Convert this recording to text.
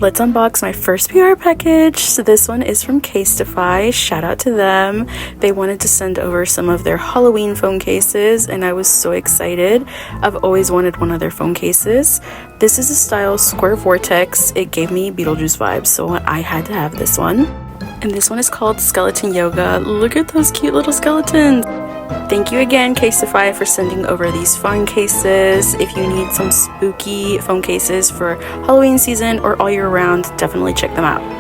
Let's unbox my first PR package. So this one is from Casetify. Shout out to them. They wanted to send over some of their Halloween phone cases and I was so excited. I've always wanted one of their phone cases. This is a style square vortex. It gave me Beetlejuice vibes, so I had to have this one. And this one is called Skeleton Yoga. Look at those cute little skeletons. Thank you again, Casetify, for sending over these phone cases. If you need some spooky phone cases for Halloween season or all year round, definitely check them out.